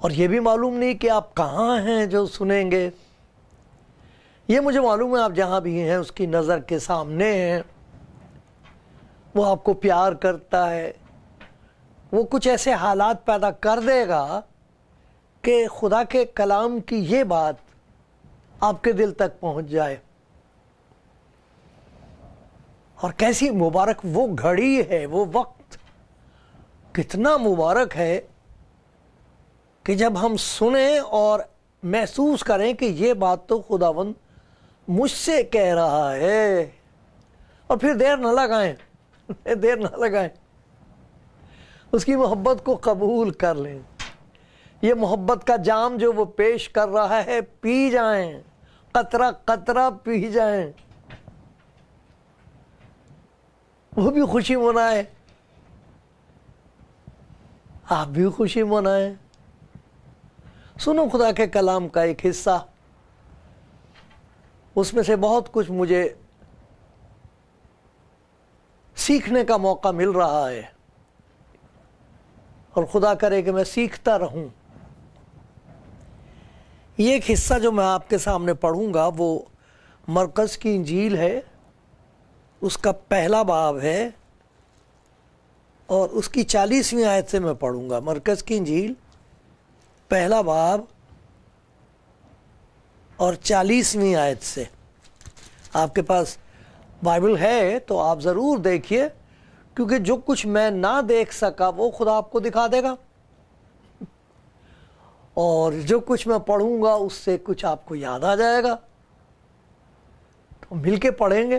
اور یہ بھی معلوم نہیں کہ آپ کہاں ہیں جو سنیں گے. یہ مجھے معلوم ہے آپ جہاں بھی ہیں اس کی نظر کے سامنے ہیں. وہ آپ کو پیار کرتا ہے. وہ کچھ ایسے حالات پیدا کر دے گا کہ خدا کے کلام کی یہ بات آپ کے دل تک پہنچ جائے. اور کیسی مبارک وہ گھڑی ہے، وہ وقت کتنا مبارک ہے کہ جب ہم سنیں اور محسوس کریں کہ یہ بات تو خداوند مجھ سے کہہ رہا ہے، اور پھر دیر نہ لگائیں، اس کی محبت کو قبول کر لیں. یہ محبت کا جام جو وہ پیش کر رہا ہے پی جائیں، قطرہ قطرہ پی جائیں. وہ بھی خوشی منائے، آپ بھی خوشی منائیں. سنو خدا کے کلام کا ایک حصہ، اس میں سے بہت کچھ مجھے سیکھنے کا موقع مل رہا ہے، اور خدا کرے کہ میں سیکھتا رہوں. یہ ایک حصہ جو میں آپ کے سامنے پڑھوں گا وہ مرقس کی انجیل ہے، اس کا پہلا باب ہے، اور اس کی 40ویں آیت سے میں پڑھوں گا. مرقس کی انجیل پہلا باب اور 40ویں آیت سے. آپ کے پاس بائبل ہے تو آپ ضرور دیکھیے، کیونکہ جو کچھ میں نہ دیکھ سکا وہ خدا آپ کو دکھا دے گا، اور جو کچھ میں پڑھوں گا اس سے کچھ آپ کو یاد آ جائے گا، تو مل کے پڑھیں گے.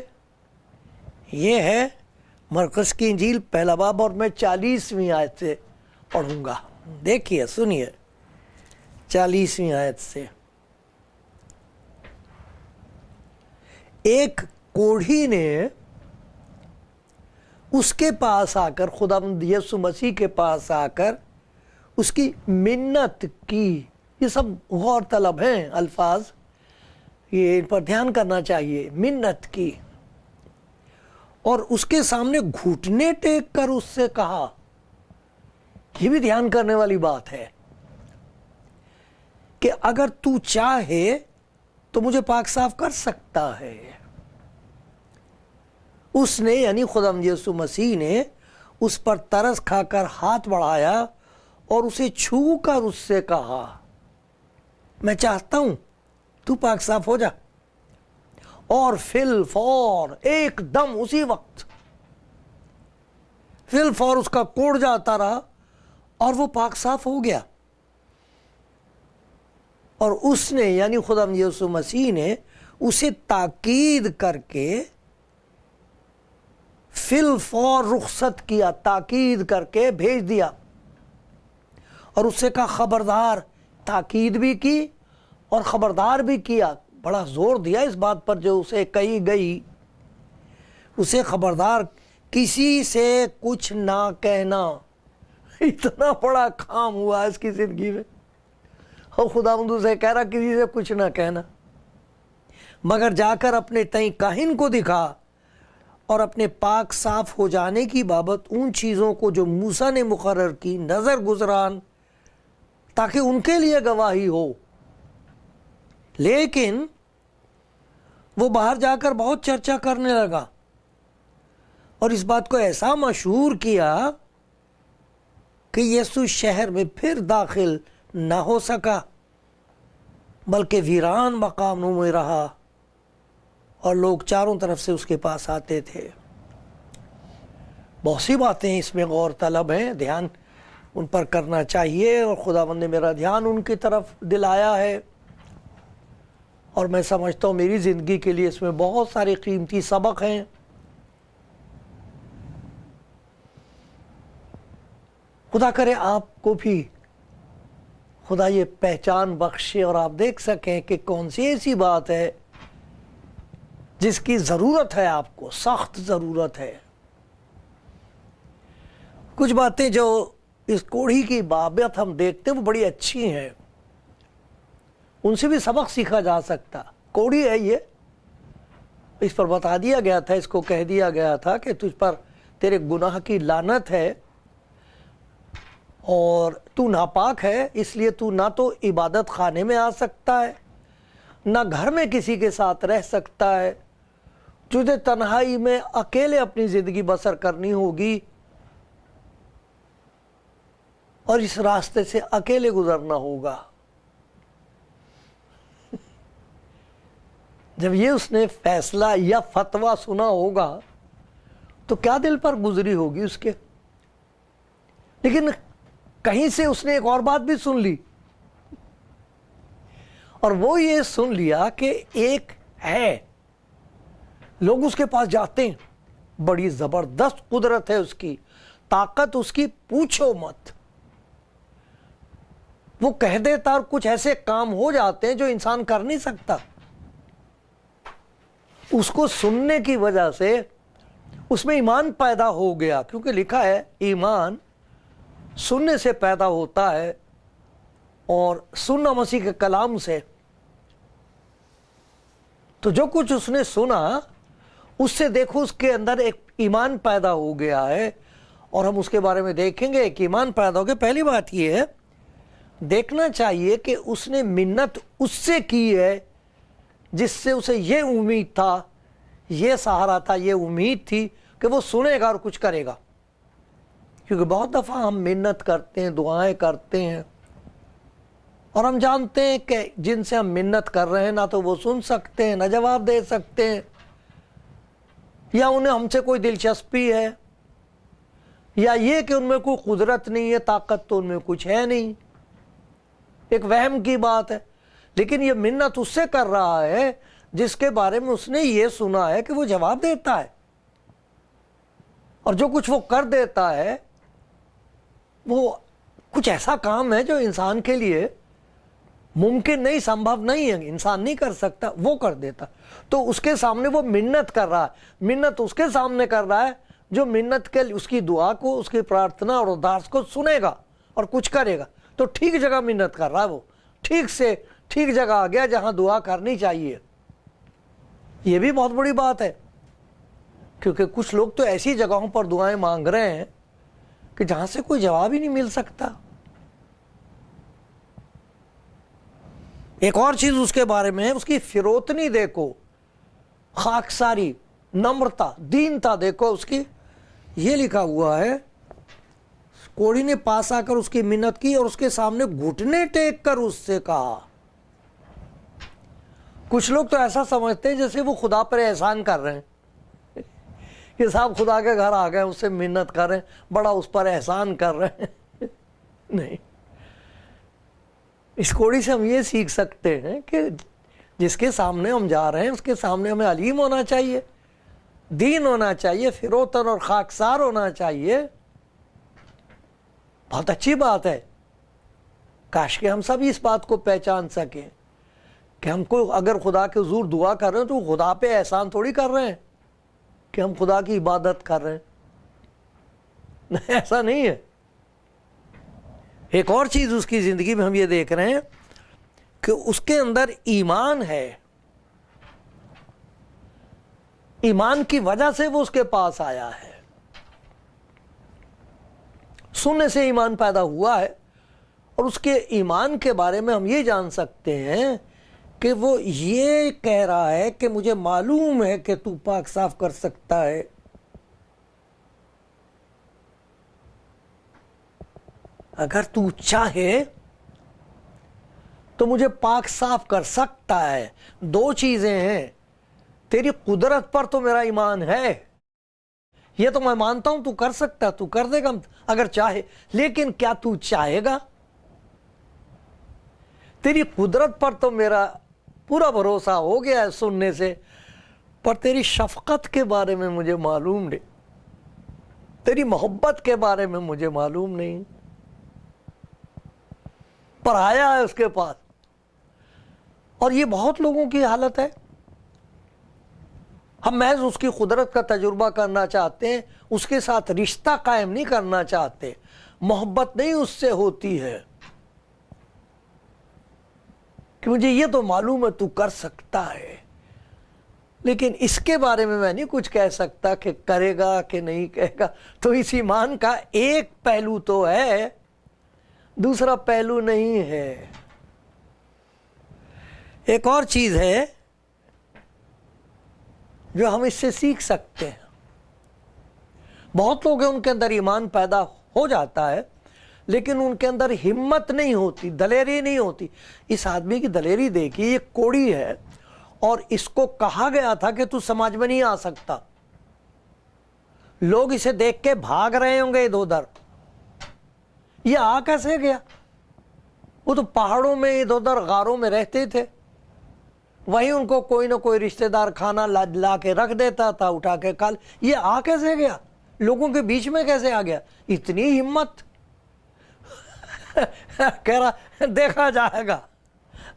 یہ ہے مرقس کی انجیل پہلا باب، اور میں 40ویں آیت سے پڑھوں گا. دیکھیے، سنیے 40ویں آیت سے. ایک کوڑھی نے اس کے پاس آ کر، خداوند یسوع مسیح کے پاس آ کر اس کی منت کی. یہ سب غور طلب ہیں الفاظ، یہ ان پر دھیان کرنا چاہیے. منت کی، اور اس کے سامنے گھٹنے ٹیک کر اس سے کہا. یہ بھی دھیان کرنے والی بات ہے کہ اگر تو چاہے تو مجھے پاک صاف کر سکتا ہے. اس نے، یعنی خداوند یسوع مسیح نے اس پر ترس کھا کر ہاتھ بڑھایا اور اسے چھو کر اس سے کہا، میں چاہتا ہوں تو پاک صاف ہو جا. اور فی الفور، ایک دم اسی وقت فی الفور اس کا کوڑ جاتا رہا اور وہ پاک صاف ہو گیا. اور اس نے، یعنی خداوند یسوع مسیح نے اسے تاکید کر کے فی الفور رخصت کیا، تاکید کر کے بھیج دیا. اور اس سے کہا خبردار، تاکید بھی کی اور خبردار بھی کیا. بڑا زور دیا اس بات پر جو اسے کہی گئی، اسے خبردار، کسی سے کچھ نہ کہنا. اتنا بڑا کام ہوا اس کی زندگی میں، اور خداوند اسے کہہ رہا کسی سے کچھ نہ کہنا، مگر جا کر اپنے تئیں کاہن کو دکھا اور اپنے پاک صاف ہو جانے کی بابت ان چیزوں کو جو موسیٰ نے مقرر کی نظر گزران، تاکہ ان کے لیے گواہی ہو. لیکن وہ باہر جا کر بہت چرچا کرنے لگا اور اس بات کو ایسا مشہور کیا کہ یسوع شہر میں پھر داخل نہ ہو سکا، بلکہ ویران مقاموں میں رہا، اور لوگ چاروں طرف سے اس کے پاس آتے تھے. بہت سی باتیں اس میں غور طلب ہیں، دھیان ان پر کرنا چاہیے، اور خداوند نے میرا دھیان ان کی طرف دلایا ہے، اور میں سمجھتا ہوں میری زندگی کے لیے اس میں بہت سارے قیمتی سبق ہیں. خدا کرے آپ کو بھی خدا یہ پہچان بخشے اور آپ دیکھ سکیں کہ کون سی ایسی بات ہے جس کی ضرورت ہے، آپ کو سخت ضرورت ہے. کچھ باتیں جو اس کوڑھی کی بابت ہم دیکھتے ہیں وہ بڑی اچھی ہیں، ان سے بھی سبق سیکھا جا سکتا. کوڑھی ہے یہ، اس پر بتا دیا گیا تھا، اس کو کہہ دیا گیا تھا کہ تجھ پر تیرے گناہ کی لعنت ہے، اور تو ناپاک ہے، اس لیے تو نہ تو عبادت خانے میں آ سکتا ہے، نہ گھر میں کسی کے ساتھ رہ سکتا ہے، تجھے تنہائی میں اکیلے اپنی زندگی بسر کرنی ہوگی اور اس راستے سے اکیلے گزرنا ہوگا۔ جب یہ اس نے فیصلہ یا فتویٰ سنا ہوگا تو کیا دل پر گزری ہوگی اس کے۔ لیکن کہیں سے اس نے ایک اور بات بھی سن لی، اور وہ یہ سن لیا کہ ایک ہے، لوگ اس کے پاس جاتے ہیں، بڑی زبردست قدرت ہے اس کی، طاقت اس کی پوچھو مت، وہ کہہ دیتا اور کچھ ایسے کام ہو جاتے ہیں جو انسان کر نہیں سکتا۔ اس کو سننے کی وجہ سے اس میں ایمان پیدا ہو گیا، کیونکہ لکھا ہے ایمان سننے سے پیدا ہوتا ہے، اور سننا مسیح کے کلام سے۔ تو جو کچھ اس نے سنا اس سے دیکھو اس کے اندر ایک ایمان پیدا ہو گیا ہے، اور ہم اس کے بارے میں دیکھیں گے کہ ایمان پیدا ہو گیا۔ پہلی بات یہ ہے، دیکھنا چاہیے کہ اس نے منت اس سے کی ہے جس سے اسے یہ امید تھا، یہ سہارا تھا، یہ امید تھی کہ وہ سنے گا اور کچھ کرے گا۔ کیونکہ بہت دفعہ ہم منت کرتے ہیں، دعائیں کرتے ہیں، اور ہم جانتے ہیں کہ جن سے ہم منت کر رہے ہیں نہ تو وہ سن سکتے ہیں، نہ جواب دے سکتے ہیں، یا انہیں ہم سے کوئی دلچسپی ہے، یا یہ کہ ان میں کوئی قدرت نہیں ہے، طاقت تو ان میں کچھ ہے نہیں، ایک وہم کی بات ہے۔ لیکن یہ منت اس سے کر رہا ہے جس کے بارے میں اس نے یہ سنا ہے کہ وہ جواب دیتا ہے، اور جو کچھ وہ کر دیتا ہے وہ کچھ ایسا کام ہے جو انسان کے لیے ممکن نہیں، سمبھو نہیں ہے، انسان نہیں کر سکتا، وہ کر دیتا۔ تو اس کے سامنے وہ منت کر رہا ہے، منت اس کے سامنے کر رہا ہے جو منت کے اس کی دعا کو، اس کی پرارتھنا اور ارداس کو سنے گا اور کچھ کرے گا۔ تو ٹھیک جگہ منت کر رہا ہے، وہ ٹھیک جگہ آ گیا جہاں دعا کرنی چاہیے۔ یہ بھی بہت بڑی بات ہے، کیونکہ کچھ لوگ تو ایسی جگہوں پر دعائیں مانگ رہے ہیں کہ جہاں سے کوئی جواب ہی نہیں مل سکتا۔ ایک اور چیز اس کے بارے میں ہے، اس کی فروتنی دیکھو، خاکساری، نمرتا، دینتا دیکھو اس کی۔ یہ لکھا ہوا ہے، کوڑی نے پاس آ کر اس کی منت کی اور اس کے سامنے گھٹنے ٹیک کر اس سے کہا۔ کچھ لوگ تو ایسا سمجھتے ہیں جیسے وہ خدا پر احسان کر رہے ہیں کہ صاحب خدا کے گھر آ گئے، اس سے منت کر رہے ہیں، بڑا اس پر احسان کر رہے ہیں۔ نہیں، اس کوڑی سے ہم یہ سیکھ سکتے ہیں کہ جس کے سامنے ہم جا رہے ہیں اس کے سامنے ہمیں علیم ہونا چاہیے، دین ہونا چاہیے، فروتن اور خاکسار ہونا چاہیے۔ بہت اچھی بات ہے، کاش کہ ہم سب اس بات کو پہچان سکیں کہ ہم کو اگر خدا کے حضور دعا کر رہے ہیں تو خدا پہ احسان تھوڑی کر رہے ہیں کہ ہم خدا کی عبادت کر رہے ہیں، ایسا نہیں ہے۔ ایک اور چیز اس کی زندگی میں ہم یہ دیکھ رہے ہیں کہ اس کے اندر ایمان ہے، ایمان کی وجہ سے وہ اس کے پاس آیا ہے، سننے سے ایمان پیدا ہوا ہے۔ اور اس کے ایمان کے بارے میں ہم یہ جان سکتے ہیں کہ وہ یہ کہہ رہا ہے کہ مجھے معلوم ہے کہ تو پاک صاف کر سکتا ہے۔ اگر تو چاہے تو مجھے پاک صاف کر سکتا ہے۔ دو چیزیں ہیں، تیری قدرت پر تو میرا ایمان ہے، یہ تو میں مانتا ہوں تو کر سکتا، تو کر دے گا اگر چاہے، لیکن کیا تو چاہے گا؟ تیری قدرت پر تو میرا پورا بھروسہ ہو گیا ہے سننے سے، پر تیری شفقت کے بارے میں مجھے معلوم نہیں، تیری محبت کے بارے میں مجھے معلوم نہیں۔ پر آیا ہے اس کے پاس، اور یہ بہت لوگوں کی حالت ہے۔ ہم محض اس کی قدرت کا تجربہ کرنا چاہتے ہیں، اس کے ساتھ رشتہ قائم نہیں کرنا چاہتے، محبت نہیں اس سے ہوتی ہے کہ مجھے یہ تو معلوم ہے تو کر سکتا ہے، لیکن اس کے بارے میں نہیں کچھ کہہ سکتا کہ کرے گا کہ نہیں کہے گا۔ تو اس ایمان کا ایک پہلو تو ہے دوسرا پہلو نہیں ہے۔ ایک اور چیز ہے جو ہم اس سے سیکھ سکتے ہیں۔ بہت لوگ ہیں ان کے اندر ایمان پیدا ہو جاتا ہے لیکن ان کے اندر ہمت نہیں ہوتی، دلیری نہیں ہوتی۔ اس آدمی کی دلیری دیکھیے، یہ کوڑی ہے اور اس کو کہا گیا تھا کہ تو سماج میں نہیں آ سکتا۔ لوگ اسے دیکھ کے بھاگ رہے ہوں گے ادھر ادھر، یہ آ کیسے گیا؟ وہ تو پہاڑوں میں ادھر ادھر غاروں میں رہتے تھے، وہیں ان کو کوئی نہ کوئی رشتہ دار کھانا لا کے رکھ دیتا تھا، اٹھا کے کھا، یہ آ کیسے گیا؟ لوگوں کے بیچ میں کیسے آ گیا؟ اتنی ہمت! کہہ رہا دیکھا جائے گا،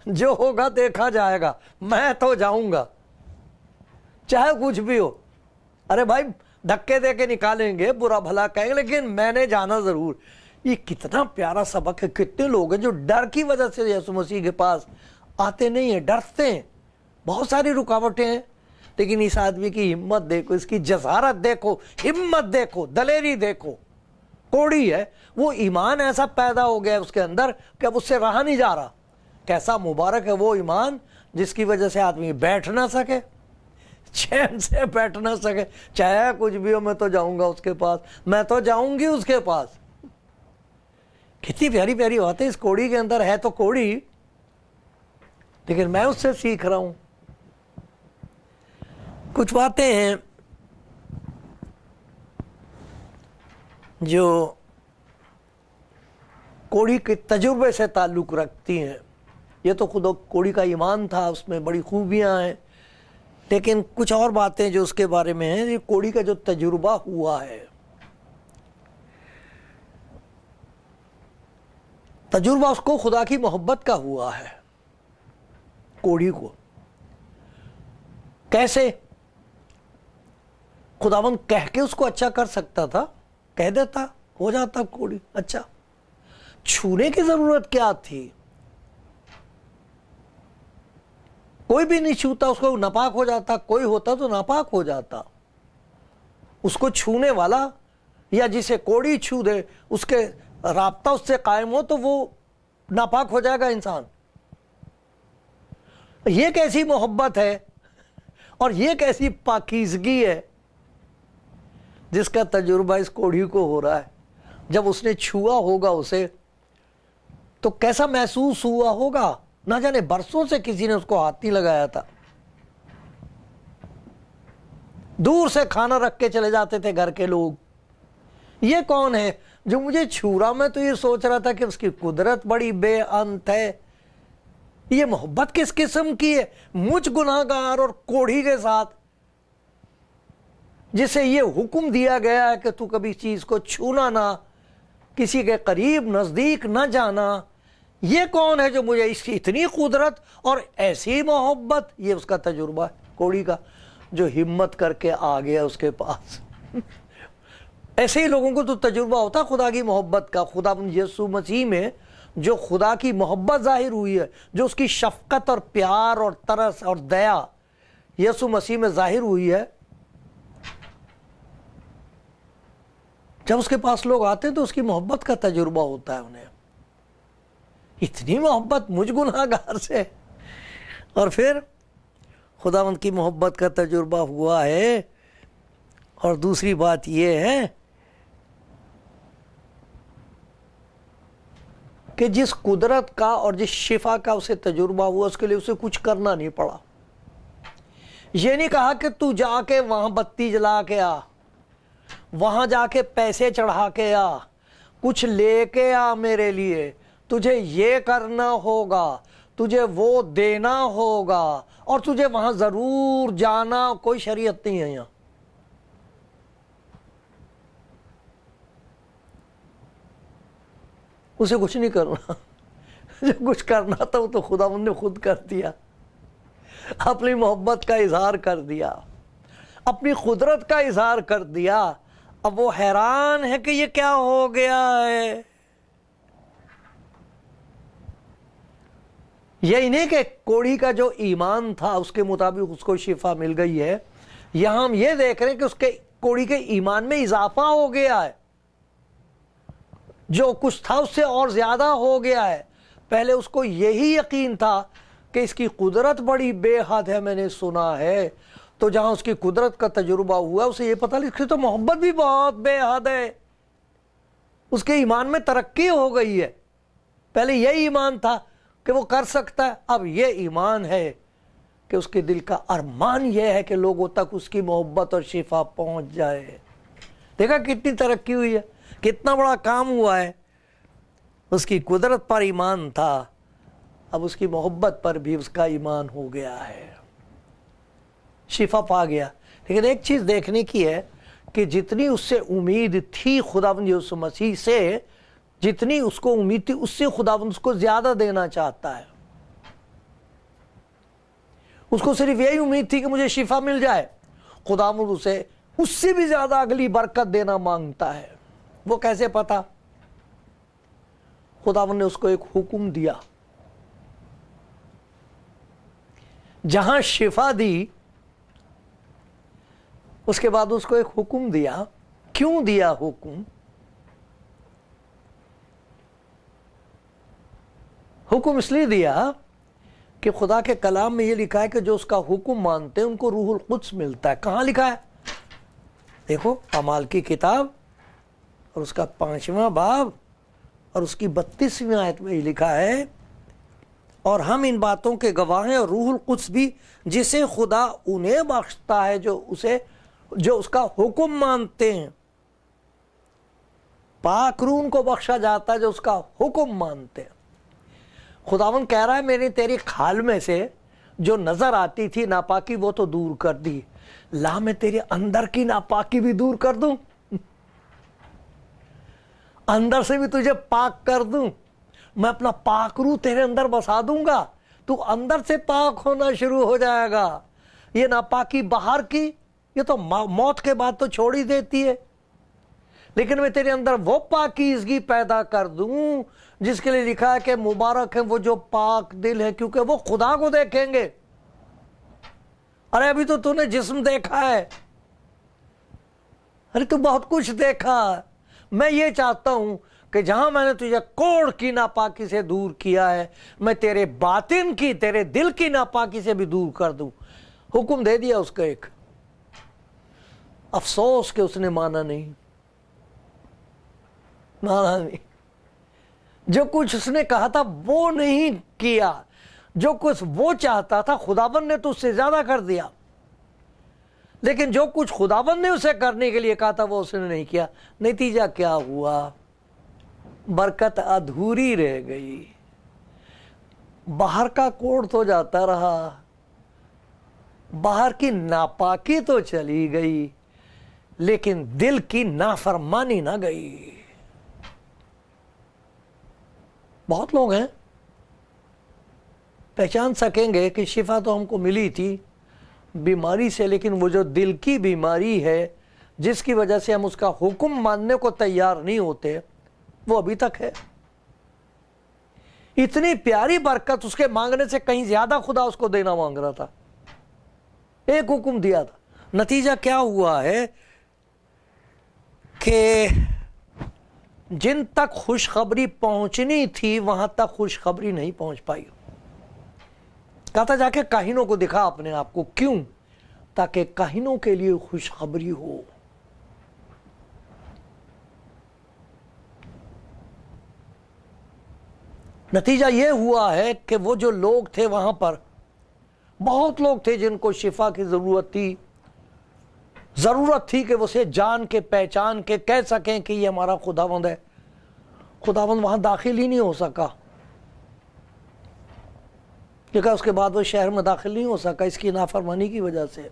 جو ہوگا دیکھا جائے گا، میں تو جاؤں گا چاہے کچھ بھی ہو۔ ارے بھائی دھکے دے کے نکالیں گے، برا بھلا کہیں گے، لیکن میں نے جانا ضرور۔ یہ کتنا پیارا سبق ہے۔ کتنے لوگ ہیں جو ڈر کی وجہ سے یسوع مسیح کے پاس آتے نہیں ہیں، ڈرتے ہیں، بہت ساری رکاوٹیں ہیں، لیکن اس آدمی کی ہمت دیکھو، اس کی جسارت دیکھو، ہمت دیکھو، دلیری دیکھو۔ کوڑی ہے، وہ ایمان ایسا پیدا ہو گیا اس کے اندر کہ اب اس سے رہا نہیں جا رہا۔ کیسا مبارک ہے وہ ایمان جس کی وجہ سے آدمی بیٹھ نہ سکے، چین سے بیٹھ نہ سکے، چاہے کچھ بھی ہو میں تو جاؤں گا اس کے پاس، میں تو جاؤں گی اس کے پاس۔ کتنی پیاری پیاری باتیں اس کوڑی کے اندر ہے، تو کوڑی لیکن میں اس سے سیکھ رہا ہوں۔ کچھ باتیں ہیں جو کوڑی کے تجربے سے تعلق رکھتی ہیں۔ یہ تو خود کوڑی کا ایمان تھا، اس میں بڑی خوبیاں ہیں، لیکن کچھ اور باتیں جو اس کے بارے میں ہیں، یہ کوڑی کا جو تجربہ ہوا ہے، تجربہ اس کو خدا کی محبت کا ہوا ہے۔ کوڑی کو کیسے؟ خداوند کہہ کے اس کو اچھا کر سکتا تھا، کہہ دیتا ہو جاتا کوڑی اچھا۔ چھونے کی ضرورت کیا تھی؟ کوئی بھی نہیں چھوتا، اس کو ناپاک ہو جاتا، کوئی ہوتا تو ناپاک ہو جاتا۔ اس کو چھونے والا یا جسے کوڑی چھو دے، اس کے رابطہ اس سے قائم ہو تو وہ ناپاک ہو جائے گا انسان۔ یہ کیسی محبت ہے اور یہ کیسی پاکیزگی ہے جس کا تجربہ اس کوڑی کو ہو رہا ہے۔ جب اس نے چھوا ہوگا اسے تو کیسا محسوس ہوا ہوگا؟ نہ جانے برسوں سے کسی نے اس کو ہاتھ نہیں لگایا تھا۔ دور سے کھانا رکھ کے چلے جاتے تھے گھر کے لوگ۔ یہ کون ہے جو مجھے چھو رہا؟ میں تو یہ سوچ رہا تھا کہ اس کی قدرت بڑی بے انت ہے۔ یہ محبت کس قسم کی ہے مجھ گناہگار اور کوڑھی کے ساتھ، جسے یہ حکم دیا گیا ہے کہ تو کبھی چیز کو چھونا نہ، کسی کے قریب نزدیک نہ جانا۔ یہ کون ہے جو مجھے اس کی اتنی قدرت اور ایسی محبت؟ یہ اس کا تجربہ ہے کوڑی کا، جو ہمت کر کے آ گیا اس کے پاس۔ ایسے ہی لوگوں کو تو تجربہ ہوتا خدا کی محبت کا۔ خدا یسوع مسیح میں جو خدا کی محبت ظاہر ہوئی ہے، جو اس کی شفقت اور پیار اور ترس اور دیا یسوع مسیح میں ظاہر ہوئی ہے، جب اس کے پاس لوگ آتے ہیں تو اس کی محبت کا تجربہ ہوتا ہے انہیں۔ اتنی محبت مجھ گناہگار سے، اور پھر خداوند کی محبت کا تجربہ ہوا ہے۔ اور دوسری بات یہ ہے کہ جس قدرت کا اور جس شفا کا اسے تجربہ ہوا، اس کے لیے اسے کچھ کرنا نہیں پڑا۔ یہ نہیں کہا کہ تو جا کے وہاں بتی جلا کے آ، وہاں جا کے پیسے چڑھا کے آ، کچھ لے کے آ میرے لیے، تجھے یہ کرنا ہوگا، تجھے وہ دینا ہوگا، اور تجھے وہاں ضرور جانا۔ کوئی شریعت نہیں ہے یہاں۔ اسے کچھ نہیں کرنا، جو کچھ کرنا تھا وہ تو خداوند نے خود کر دیا، اپنی محبت کا اظہار کر دیا، اپنی قدرت کا اظہار کر دیا۔ اب وہ حیران ہے کہ یہ کیا ہو گیا ہے۔ یہی نہیں کہ کوڑی کا جو ایمان تھا اس کے مطابق اس کو شفا مل گئی ہے، یہاں ہم یہ دیکھ رہے ہیں کہ اس کے کوڑی کے ایمان میں اضافہ ہو گیا ہے۔ جو کچھ تھا اس سے اور زیادہ ہو گیا ہے. پہلے اس کو یہی یقین تھا کہ اس کی قدرت بڑی بے حد ہے، میں نے سنا ہے. تو جہاں اس کی قدرت کا تجربہ ہوا اسے یہ پتہ لگا کہ تو محبت بھی بہت بے حد ہے. اس کے ایمان میں ترقی ہو گئی ہے. پہلے یہ ایمان تھا کہ وہ کر سکتا ہے، اب یہ ایمان ہے کہ اس کے دل کا ارمان یہ ہے کہ لوگوں تک اس کی محبت اور شفا پہنچ جائے. دیکھا کتنی ترقی ہوئی ہے، کتنا بڑا کام ہوا ہے. اس کی قدرت پر ایمان تھا، اب اس کی محبت پر بھی اس کا ایمان ہو گیا ہے، شفا پا گیا. لیکن ایک چیز دیکھنے کی ہے کہ جتنی اس سے امید تھی خداوند یسوع مسیح سے، جتنی اس کو امید تھی اس سے خداوند اس کو زیادہ دینا چاہتا ہے. اس کو صرف یہی امید تھی کہ مجھے شفا مل جائے، خداوند اسے اس سے بھی زیادہ اگلی برکت دینا مانگتا ہے. وہ کیسے پتا؟ خداوند نے اس کو ایک حکم دیا. جہاں شفا دی اس کے بعد اس کو ایک حکم دیا. کیوں دیا حکم؟ حکم اس لیے دیا کہ خدا کے کلام میں یہ لکھا ہے کہ جو اس کا حکم مانتے ہیں ان کو روح القدس ملتا ہے. کہاں لکھا ہے؟ دیکھو اعمال کی کتاب اور اس کا 5واں باب اور اس کی 32ویں آیت میں یہ لکھا ہے، اور ہم ان باتوں کے گواہ ہیں، اور روح القدس بھی جسے خدا انہیں بخشتا ہے جو اس کا حکم مانتے ہیں. پاک روح ان کو بخشا جاتا ہے جو اس کا حکم مانتے ہیں. خداوند کہہ رہا ہے میں نے تیری کھال میں سے جو نظر آتی تھی ناپاکی وہ تو دور کر دی، لا میں تیرے اندر کی ناپاکی بھی دور کر دوں، اندر سے بھی تجھے پاک کر دوں. میں اپنا پاک روح تیرے اندر بسا دوں گا، تو اندر سے پاک ہونا شروع ہو جائے گا. یہ ناپاکی باہر کی یہ تو موت کے بعد تو چھوڑ ہی دیتی ہے، لیکن میں تیرے اندر وہ پاکیزگی پیدا کر دوں جس کے لیے لکھا ہے کہ مبارک ہے وہ جو پاک دل ہے کیونکہ وہ خدا کو دیکھیں گے. ارے ابھی تو نے جسم دیکھا ہے، ارے تو بہت کچھ دیکھا. میں یہ چاہتا ہوں کہ جہاں میں نے تجھے کوڑ کی ناپاکی سے دور کیا ہے، میں تیرے باطن کی، تیرے دل کی ناپاکی سے بھی دور کر دوں. حکم دے دیا اس کا ایک. افسوس کہ اس نے مانا نہیں. جو کچھ اس نے کہا تھا وہ نہیں کیا، جو کچھ وہ چاہتا تھا خداوند نے تو اس سے زیادہ کر دیا، لیکن جو کچھ خداوند نے اسے کرنے کے لیے کہا تھا وہ اس نے نہیں کیا. نتیجہ کیا ہوا؟ برکت ادھوری رہ گئی. باہر کا کوڑ تو جاتا رہا، باہر کی ناپاکی تو چلی گئی، لیکن دل کی نافرمانی نہ گئی. بہت لوگ ہیں پہچان سکیں گے کہ شفا تو ہم کو ملی تھی بیماری سے، لیکن وہ جو دل کی بیماری ہے جس کی وجہ سے ہم اس کا حکم ماننے کو تیار نہیں ہوتے، وہ ابھی تک ہے. اتنی پیاری برکت اس کے مانگنے سے کہیں زیادہ خدا اس کو دینا مانگ رہا تھا. ایک حکم دیا تھا. نتیجہ کیا ہوا ہے کہ جن تک خوشخبری پہنچنی تھی وہاں تک خوشخبری نہیں پہنچ پائی. کہتا جا کے کاہنوں کو دکھا اپنے آپ کو. کیوں؟ تاکہ کاہنوں کے لیے خوشخبری ہو. نتیجہ یہ ہوا ہے کہ وہ جو لوگ تھے وہاں پر، بہت لوگ تھے جن کو شفا کی ضرورت تھی کہ وہ اسے جان کے پہچان کے کہہ سکیں کہ یہ ہمارا خداوند ہے. خداوند وہاں داخل ہی نہیں ہو سکا، کیونکہ اس کے بعد وہ شہر میں داخل نہیں ہو سکا اس کی نافرمانی کی وجہ سے.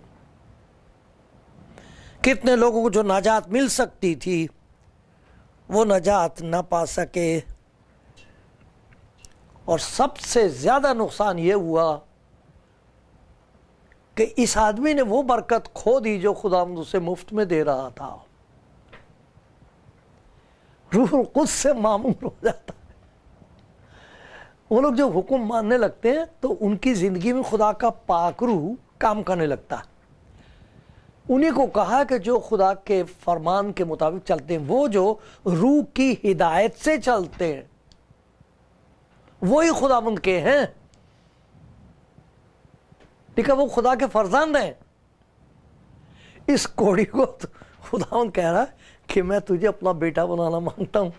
کتنے لوگوں کو جو نجات مل سکتی تھی وہ نجات نہ پا سکے. اور سب سے زیادہ نقصان یہ ہوا کہ اس آدمی نے وہ برکت کھو دی جو خداوند اسے مفت میں دے رہا تھا. روح القدس سے معمور ہو جاتا ہے. وہ لوگ جو حکم ماننے لگتے ہیں تو ان کی زندگی میں خدا کا پاک روح کام کرنے لگتا ہے. انہی کو کہا کہ جو خدا کے فرمان کے مطابق چلتے ہیں، وہ جو روح کی ہدایت سے چلتے ہیں، وہی خداوند کے ہیں، ٹھیک ہے، وہ خدا کے فرزند ہیں۔ اس کوڑی کو خداوند کہہ رہا ہے کہ میں تجھے اپنا بیٹا بنانا مانگتا ہوں۔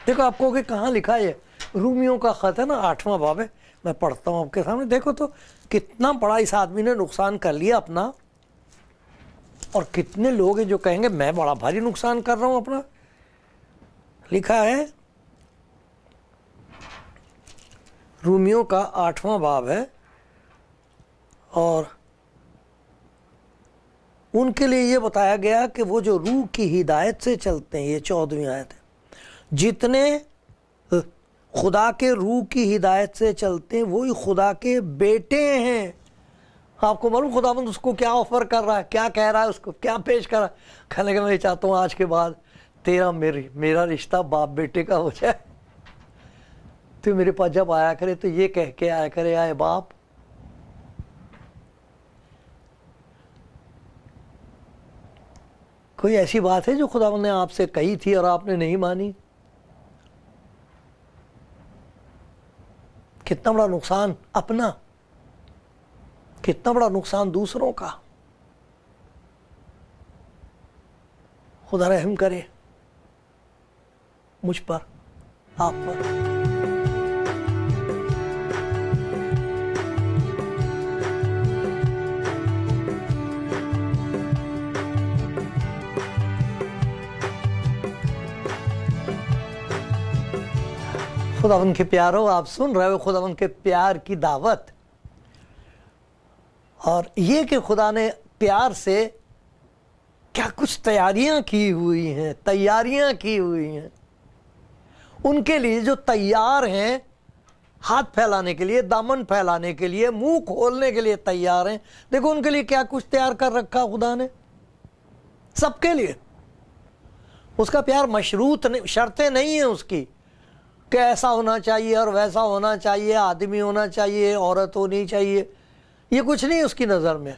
دیکھو آپ کو کہ کہاں لکھا ہے، رومیوں کا خط ہے نا، 8واں باب ہے، میں پڑھتا ہوں آپ کے سامنے۔ دیکھو تو کتنا بڑا اس آدمی نے نقصان کر لیا اپنا، اور کتنے لوگ ہیں جو کہیں گے میں بڑا بھاری نقصان کر رہا ہوں اپنا۔ لکھا ہے رومیوں کا 8واں باب ہے، اور ان کے لیے یہ بتایا گیا کہ وہ جو روح کی ہدایت سے چلتے ہیں، یہ 14ویں آیت ہے، جتنے خدا کے روح کی ہدایت سے چلتے ہیں وہی خدا کے بیٹے ہیں۔ آپ کو معلوم خداوند اس کو کیا آفر کر رہا ہے، کیا کہہ رہا ہے، اس کو کیا پیش کر رہا ہے؟ کہنے کہ میں چاہتا ہوں آج کے بعد تیرا میرا رشتہ باپ بیٹے کا ہو جائے۔ تو میرے پاس جب آیا کرے تو یہ کہہ کے آیا کرے، آئے باپ۔ کوئی ایسی بات ہے جو خداوند نے آپ سے کہی تھی اور آپ نے نہیں مانی؟ کتنا بڑا نقصان اپنا، کتنا بڑا نقصان دوسروں کا۔ خدا رحم کرے مجھ پر، آپ پر۔ خداوند کے پیارو، آپ سن رہے ہو خداوند کے پیار کی دعوت، اور یہ کہ خدا نے پیار سے کیا کچھ تیاریاں کی ہوئی ہیں، تیاریاں کی ہوئی ہیں ان کے لیے جو تیار ہیں، ہاتھ پھیلانے کے لیے، دامن پھیلانے کے لیے، منہ کھولنے کے لیے تیار ہیں۔ دیکھو ان کے لیے کیا کچھ تیار کر رکھا خدا نے، سب کے لیے۔ اس کا پیار مشروط نہیں، شرطیں نہیں ہیں اس کی کہ ایسا ہونا چاہیے اور ویسا ہونا چاہیے، آدمی ہونا چاہیے، عورت ہونی چاہیے، یہ کچھ نہیں اس کی نظر میں۔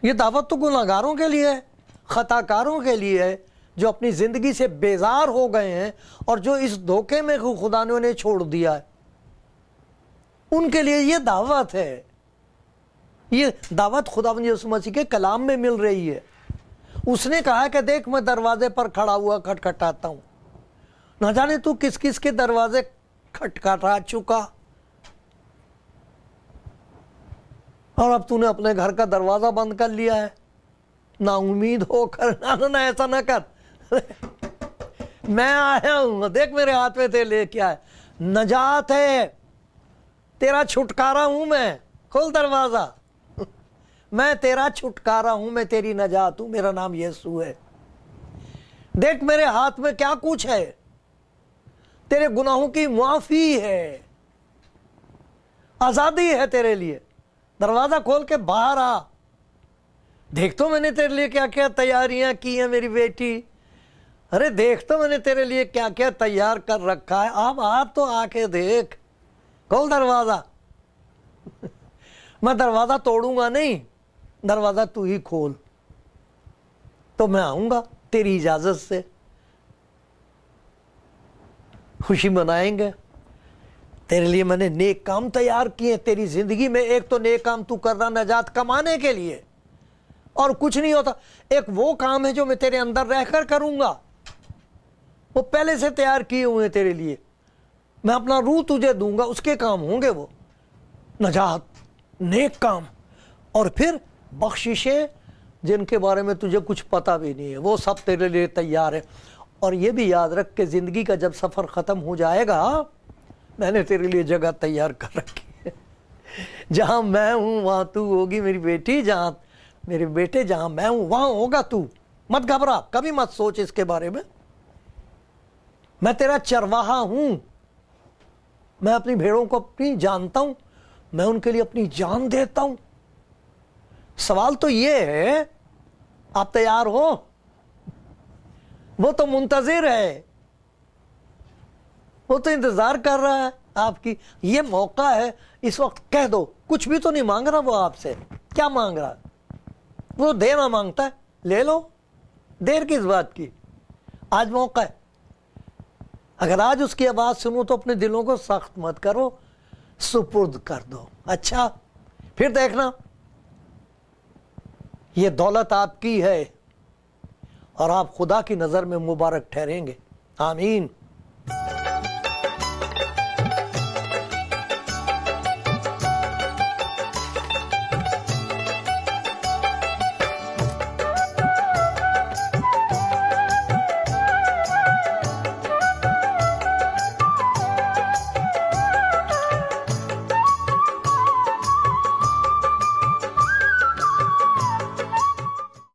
یہ دعوت تو گناہگاروں کے لیے ہے، خطا کاروں کے لیے ہے، جو اپنی زندگی سے بیزار ہو گئے ہیں اور جو اس دھوکے میں خدا نے انہیں چھوڑ دیا ہے، ان کے لیے یہ دعوت ہے۔ یہ دعوت خداوند یسوع مسیح کے کلام میں مل رہی ہے۔ اس نے کہا کہ دیکھ میں دروازے پر کھڑا ہوا کھٹکھٹاتا ہوں، نہ جانے تو کس کس کے دروازے کھٹکھٹا چکا، اور اب تو نے اپنے گھر کا دروازہ بند کر لیا ہے۔ نا امید ہو کر، نہ ایسا نہ کر، میں آیا ہوں، دیکھ میرے ہاتھ میں تے لے کے آئے، نجات ہے، تیرا چھٹکارا ہوں، میں کھول دروازہ، میں تیرا چھٹکارا ہوں، میں تیری نجات ہوں، میرا نام یسوع ہے۔ دیکھ میرے ہاتھ میں کیا کچھ ہے، تیرے گناہوں کی معافی ہے، آزادی ہے تیرے لیے۔ دروازہ کھول کے باہر آ، دیکھ تو میں نے تیرے لیے کیا کیا تیاریاں کی ہیں میری بیٹی، ارے دیکھ تو میں نے تیرے لیے کیا کیا تیار کر رکھا ہے، اب آ تو آ کے دیکھ، کھول دروازہ۔ میں دروازہ توڑوں گا نہیں، دروازہ تو ہی کھول، تو میں آؤں گا تیری اجازت سے، خوشی منائیں گے۔ تیرے لیے میں نے نیک کام تیار کیے تیری زندگی میں۔ ایک تو نیک کام تو کر رہا نجات کمانے کے لیے، اور کچھ نہیں ہوتا۔ ایک وہ کام ہے جو میں تیرے اندر رہ کر کروں گا، وہ پہلے سے تیار کیے ہوئے ہیں تیرے لیے، میں اپنا روح تجھے دوں گا، اس کے کام ہوں گے وہ، نجات، نیک کام، اور پھر بخششیں جن کے بارے میں تجھے کچھ پتہ بھی نہیں ہے، وہ سب تیرے لیے تیار ہے۔ اور یہ بھی یاد رکھ کہ زندگی کا جب سفر ختم ہو جائے گا، میں نے تیرے لیے جگہ تیار کر رکھی ہے، جہاں میں ہوں وہاں تو ہوگی میری بیٹی، جہاں میرے بیٹے، جہاں میں ہوں وہاں ہوگا تو۔ مت گھبرا، کبھی مت سوچ اس کے بارے میں، میں تیرا چرواہا ہوں، میں اپنی بھیڑوں کو اپنی جانتا ہوں، میں ان کے لیے اپنی جان دیتا ہوں۔ سوال تو یہ ہے، آپ تیار ہو؟ وہ تو منتظر ہے، وہ تو انتظار کر رہا ہے آپ کی۔ یہ موقع ہے، اس وقت کہہ دو، کچھ بھی تو نہیں مانگ رہا وہ آپ سے، کیا مانگ رہا؟ وہ دینا مانگتا ہے، لے لو، دیر کس بات کی، آج موقع ہے۔ اگر آج اس کی آواز سنو تو اپنے دلوں کو سخت مت کرو، سپرد کر دو۔ اچھا پھر دیکھنا یہ دولت آپ کی ہے اور آپ خدا کی نظر میں مبارک ٹھہریں گے۔ آمین۔